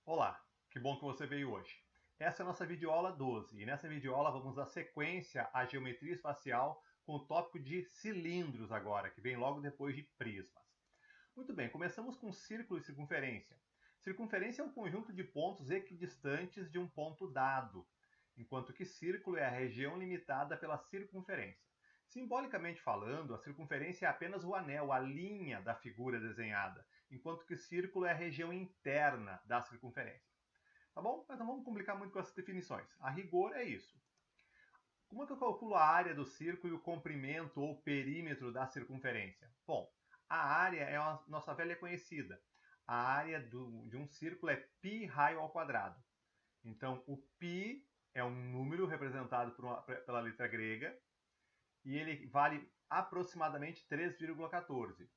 Olá, que bom que você veio hoje. Essa é a nossa videoaula 12 e nessa videoaula vamos dar sequência à geometria espacial com o tópico de cilindros agora, que vem logo depois de prismas. Muito bem, começamos com círculo e circunferência. Circunferência é um conjunto de pontos equidistantes de um ponto dado, enquanto que círculo é a região limitada pela circunferência. Simbolicamente falando, a circunferência é apenas o anel, a linha da figura desenhada, enquanto que círculo é a região interna da circunferência. Tá bom? Mas não vamos complicar muito com essas definições. A rigor é isso. Como é que eu calculo a área do círculo e o comprimento ou perímetro da circunferência? Bom, a área é a nossa velha conhecida. A área de um círculo é π raio ao quadrado. Então, o π é um número representado pela letra grega e ele vale aproximadamente 3,14.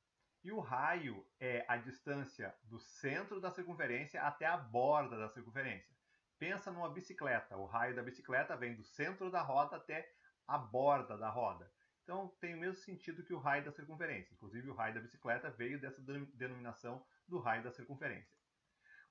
E o raio é a distância do centro da circunferência até a borda da circunferência. Pensa numa bicicleta. O raio da bicicleta vem do centro da roda até a borda da roda. Então tem o mesmo sentido que o raio da circunferência. Inclusive o raio da bicicleta veio dessa denominação do raio da circunferência.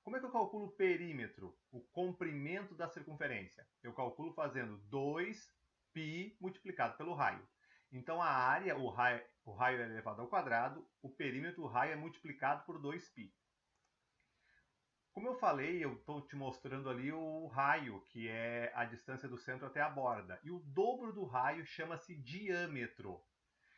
Como é que eu calculo o perímetro, o comprimento da circunferência? Eu calculo fazendo 2π multiplicado pelo raio. Então a área, o raio é elevado ao quadrado, o perímetro, o raio é multiplicado por 2π. Como eu falei, eu estou te mostrando ali o raio, que é a distância do centro até a borda. E o dobro do raio chama-se diâmetro.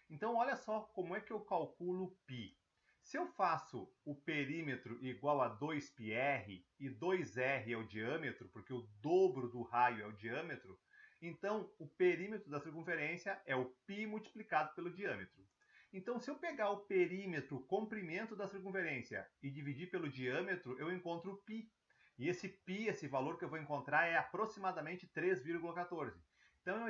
Então olha só como é que eu calculo π. Se eu faço o perímetro igual a 2πr e 2r é o diâmetro, porque o dobro do raio é o diâmetro, então o perímetro da circunferência é o π multiplicado pelo diâmetro. Então, se eu pegar o perímetro, o comprimento da circunferência, e dividir pelo diâmetro, eu encontro o π. E esse π, esse valor que eu vou encontrar, é aproximadamente 3,14. Então, é uma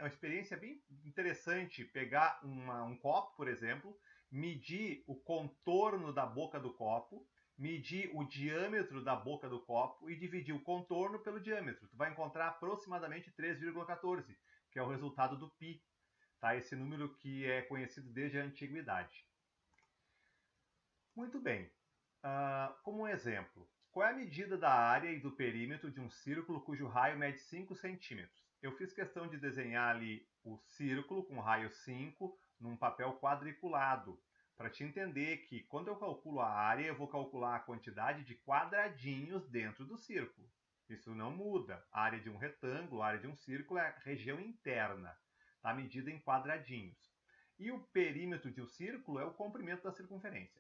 experiência bem interessante pegar um copo, por exemplo, medir o contorno da boca do copo, medir o diâmetro da boca do copo e dividir o contorno pelo diâmetro. Tu vai encontrar aproximadamente 3,14, que é o resultado do π. Tá? Esse número que é conhecido desde a antiguidade. Muito bem. Como um exemplo, qual é a medida da área e do perímetro de um círculo cujo raio mede 5 centímetros? Eu fiz questão de desenhar ali o círculo com raio 5 num papel quadriculado, para te entender que quando eu calculo a área, eu vou calcular a quantidade de quadradinhos dentro do círculo. Isso não muda. A área de um retângulo, a área de um círculo é a região interna, está medida em quadradinhos. E o perímetro de um círculo é o comprimento da circunferência.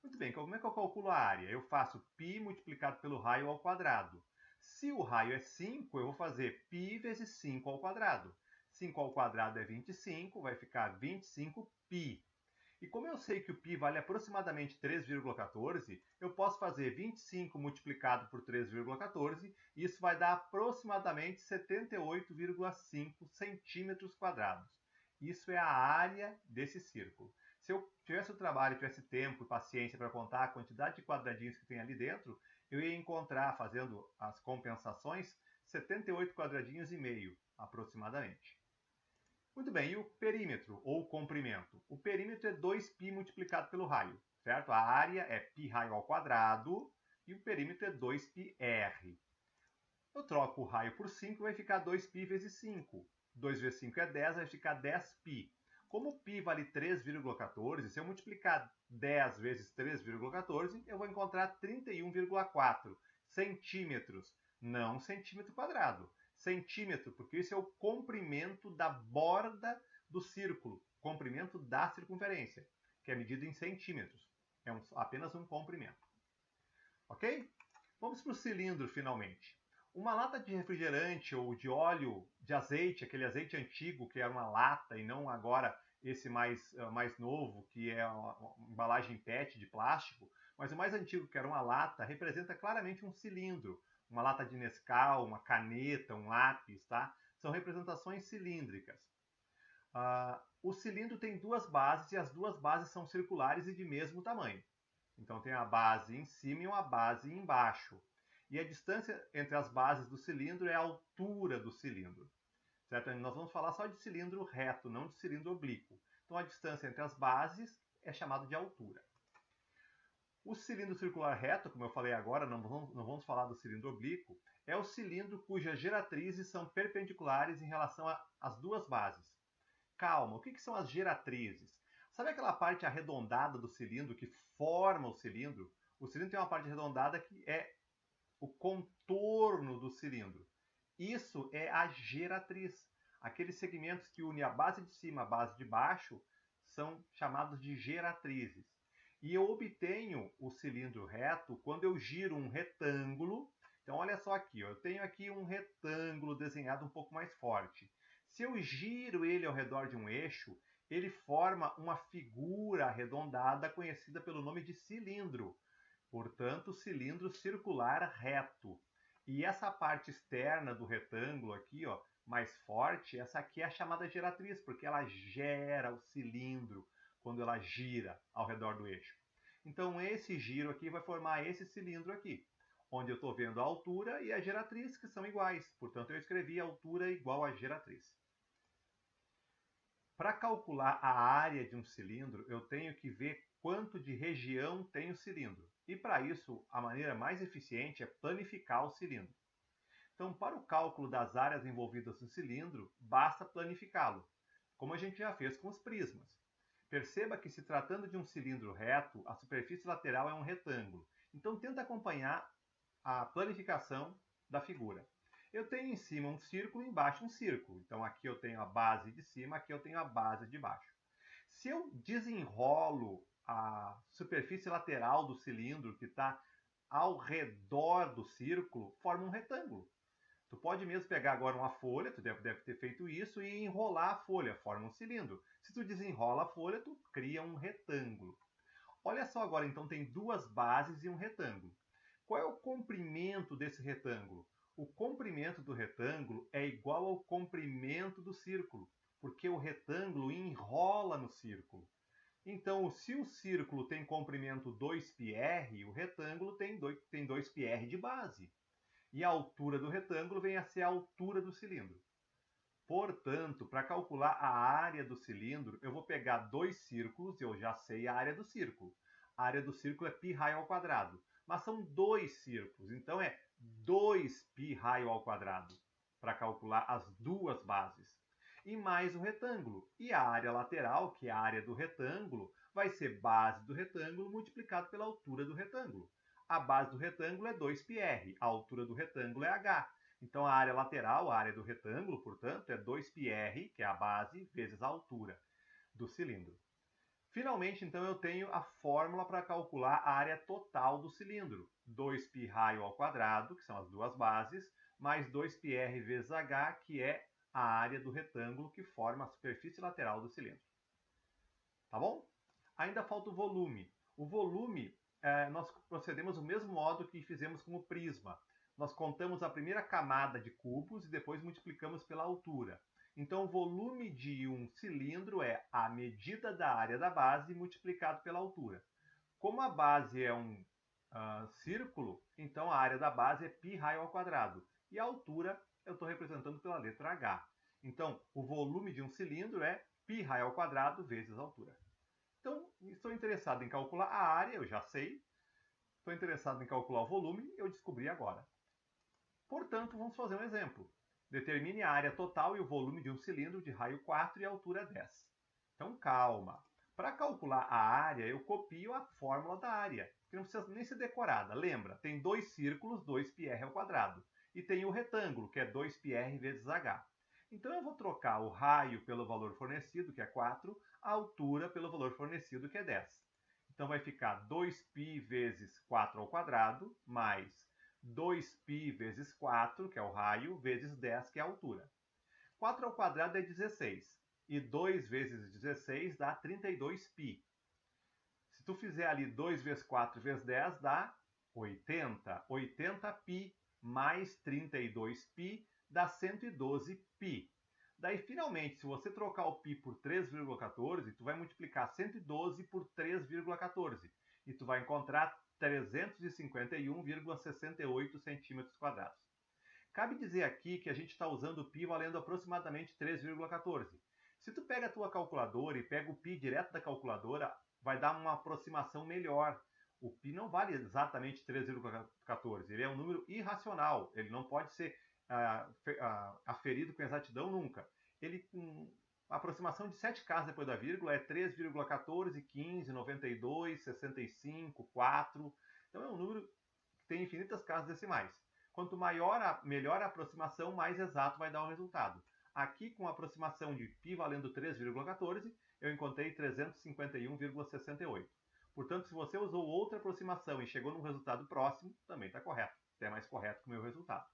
Muito bem, como é que eu calculo a área? Eu faço π multiplicado pelo raio ao quadrado. Se o raio é 5, eu vou fazer π vezes 5 ao quadrado. 5 ao quadrado é 25, vai ficar 25π. E como eu sei que o π vale aproximadamente 3,14, eu posso fazer 25 multiplicado por 3,14 e isso vai dar aproximadamente 78,5 centímetros quadrados. Isso é a área desse círculo. Se eu tivesse o trabalho, tivesse tempo e paciência para contar a quantidade de quadradinhos que tem ali dentro, eu ia encontrar, fazendo as compensações, 78 quadradinhos e meio, aproximadamente. Muito bem, e o perímetro, ou comprimento? O perímetro é 2π multiplicado pelo raio, certo? A área é π raio ao quadrado e o perímetro é 2πr. Eu troco o raio por 5 e vai ficar 2π vezes 5. 2 vezes 5 é 10, vai ficar 10π. Como π vale 3,14, se eu multiplicar 10 vezes 3,14, eu vou encontrar 31,4 centímetros, não centímetro quadrado. Centímetro, porque isso é o comprimento da borda do círculo, comprimento da circunferência, que é medido em centímetros. É apenas um comprimento. Ok? Vamos para o cilindro, finalmente. Uma lata de refrigerante ou de óleo, de azeite, aquele azeite antigo que era uma lata e não agora esse mais novo, que é uma embalagem PET de plástico, mas o mais antigo, que era uma lata, representa claramente um cilindro. Uma lata de Nescau, uma caneta, um lápis, tá? São representações cilíndricas. O cilindro tem duas bases e as duas bases são circulares e de mesmo tamanho. Então tem a base em cima e uma base embaixo. E a distância entre as bases do cilindro é a altura do cilindro. Certo? Nós vamos falar só de cilindro reto, não de cilindro oblíquo. Então a distância entre as bases é chamada de altura. O cilindro circular reto, como eu falei agora, não vamos falar do cilindro oblíquo, é o cilindro cujas geratrizes são perpendiculares em relação às duas bases. Calma, o que são as geratrizes? Sabe aquela parte arredondada do cilindro que forma o cilindro? O cilindro tem uma parte arredondada que é o contorno do cilindro. Isso é a geratriz. Aqueles segmentos que unem a base de cima à base de baixo são chamados de geratrizes. E eu obtenho o cilindro reto quando eu giro um retângulo. Então olha só aqui, eu tenho aqui um retângulo desenhado um pouco mais forte. Se eu giro ele ao redor de um eixo, ele forma uma figura arredondada conhecida pelo nome de cilindro. Portanto, cilindro circular reto. E essa parte externa do retângulo aqui, ó, mais forte, essa aqui é a chamada geratriz, porque ela gera o cilindro quando ela gira ao redor do eixo. Então, esse giro aqui vai formar esse cilindro aqui, onde eu estou vendo a altura e a geratriz, que são iguais. Portanto, eu escrevi a altura igual a geratriz. Para calcular a área de um cilindro, eu tenho que ver quanto de região tem o cilindro. E para isso, a maneira mais eficiente é planificar o cilindro. Então, para o cálculo das áreas envolvidas no cilindro, basta planificá-lo, como a gente já fez com os prismas. Perceba que, se tratando de um cilindro reto, a superfície lateral é um retângulo. Então, tenta acompanhar a planificação da figura. Eu tenho em cima um círculo e embaixo um círculo. Então, aqui eu tenho a base de cima, aqui eu tenho a base de baixo. Se eu desenrolo a superfície lateral do cilindro, que está ao redor do círculo, forma um retângulo. Tu pode mesmo pegar agora uma folha, tu deve ter feito isso, e enrolar a folha, forma um cilindro. Se tu desenrola a folha, tu cria um retângulo. Olha só agora, então tem duas bases e um retângulo. Qual é o comprimento desse retângulo? O comprimento do retângulo é igual ao comprimento do círculo, porque o retângulo enrola no círculo. Então, se o círculo tem comprimento 2πr, o retângulo tem 2πr de base. E a altura do retângulo vem a ser a altura do cilindro. Portanto, para calcular a área do cilindro, eu vou pegar dois círculos, e eu já sei a área do círculo. A área do círculo é π raio ao quadrado. Mas são dois círculos, então é 2π raio ao quadrado, para calcular as duas bases. E mais o retângulo. E a área lateral, que é a área do retângulo, vai ser base do retângulo multiplicado pela altura do retângulo. A base do retângulo é 2πr, a altura do retângulo é h. Então, a área lateral, a área do retângulo, portanto, é 2πr, que é a base, vezes a altura do cilindro. Finalmente, então, eu tenho a fórmula para calcular a área total do cilindro. 2π raio ao quadrado, que são as duas bases, mais 2πr vezes h, que é a área do retângulo que forma a superfície lateral do cilindro. Tá bom? Ainda falta o volume. O volume, nós procedemos do mesmo modo que fizemos com o prisma. Nós contamos a primeira camada de cubos e depois multiplicamos pela altura. Então, o volume de um cilindro é a medida da área da base multiplicado pela altura. Como a base é um círculo, então a área da base é π raio ao quadrado. E a altura eu estou representando pela letra h. Então, o volume de um cilindro é π raio ao quadrado vezes a altura. Então, estou interessado em calcular a área, eu já sei. Estou interessado em calcular o volume, eu descobri agora. Portanto, vamos fazer um exemplo. Determine a área total e o volume de um cilindro de raio 4 e altura 10. Então, calma. Para calcular a área, eu copio a fórmula da área, que não precisa nem ser decorada. Lembra, tem dois círculos, 2πr ao quadrado. E tem o retângulo, que é 2πr vezes h. Então, eu vou trocar o raio pelo valor fornecido, que é 4, a altura pelo valor fornecido, que é 10. Então, vai ficar 2π vezes 4 ao quadrado, mais 2π vezes 4, que é o raio, vezes 10, que é a altura. 4 ao quadrado é 16. E 2 vezes 16 dá 32π. Se tu fizer ali 2 vezes 4 vezes 10, dá 80. 80π mais 32π dá 112π. Daí, finalmente, se você trocar o π por 3,14, tu vai multiplicar 112 por 3,14. E tu vai encontrar 351,68 centímetros quadrados. Cabe dizer aqui que a gente está usando o π valendo aproximadamente 3,14. Se tu pega a tua calculadora e pega o π direto da calculadora, vai dar uma aproximação melhor. O π não vale exatamente 3,14. Ele é um número irracional. Ele não pode ser aferido com exatidão nunca. Ele, com a aproximação de 7 casas depois da vírgula, é 3,14, 15, 92, 65, 4. Então é um número que tem infinitas casas decimais. Quanto melhor a aproximação, mais exato vai dar o resultado. Aqui, com a aproximação de π valendo 3,14, eu encontrei 351,68. Portanto, se você usou outra aproximação e chegou num resultado próximo, também está correto. Até mais correto que o meu resultado.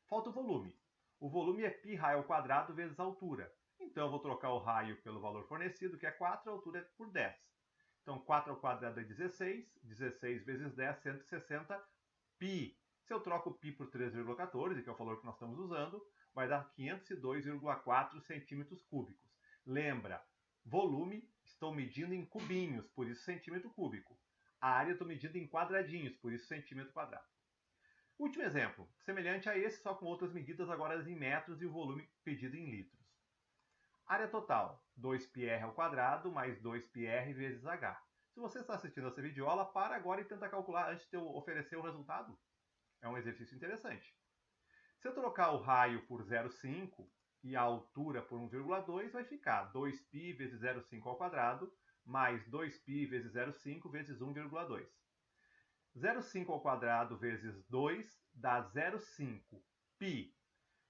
Falta o volume. O volume é π raio ao quadrado vezes a altura. Então, eu vou trocar o raio pelo valor fornecido, que é 4, a altura é por 10. Então, 4 ao quadrado é 16. 16 vezes 10, 160 π. Se eu troco π por 3,14, que é o valor que nós estamos usando, vai dar 502,4 centímetros cúbicos. Lembra, volume estou medindo em cubinhos, por isso centímetro cúbico. A área estou medindo em quadradinhos, por isso centímetro quadrado. Último exemplo, semelhante a esse, só com outras medidas agora em metros e o volume pedido em litros. Área total, 2πr ao quadrado mais 2πr vezes h. Se você está assistindo essa videoaula, para agora e tenta calcular antes de eu oferecer o resultado. É um exercício interessante. Se eu trocar o raio por 0,5 e a altura por 1,2, vai ficar 2π vezes 0,5 ao quadrado mais 2π vezes 0,5 vezes 1,2. 0,5 ao quadrado vezes 2 dá 0,5 π.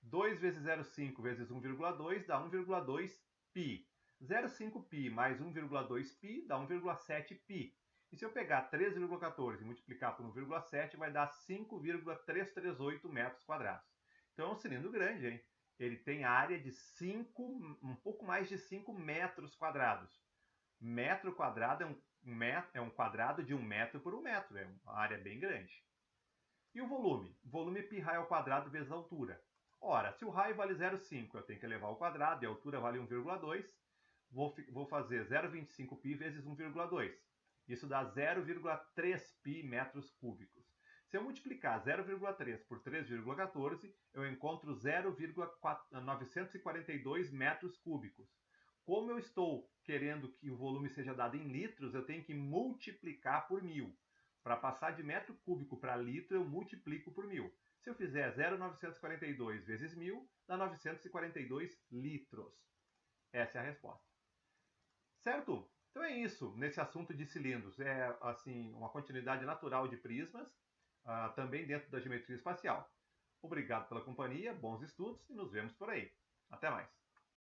2 vezes 0,5 vezes 1,2 dá 1,2 π. 0,5π mais 1,2 π dá 1,7 π. E se eu pegar 3,14 e multiplicar por 1,7, vai dar 5,338 metros quadrados. Então é um cilindro grande, hein? Ele tem área de um pouco mais de 5 metros quadrados. Metro quadrado é um quadrado de 1 metro por 1 metro. É uma área bem grande. E o volume? O volume é π raio ao quadrado vezes a altura. Ora, se o raio vale 0,5, eu tenho que elevar ao quadrado, e a altura vale 1,2, vou fazer 0,25π vezes 1,2. Isso dá 0,3π metros cúbicos. Se eu multiplicar 0,3 por 3,14, eu encontro 0,942 metros cúbicos. Como eu estou querendo que o volume seja dado em litros, eu tenho que multiplicar por 1000. Para passar de metro cúbico para litro, eu multiplico por 1000. Se eu fizer 0,942 vezes 1000, dá 942 litros. Essa é a resposta. Certo? Então é isso, nesse assunto de cilindros. É assim uma continuidade natural de prismas, também dentro da geometria espacial. Obrigado pela companhia, bons estudos e nos vemos por aí. Até mais.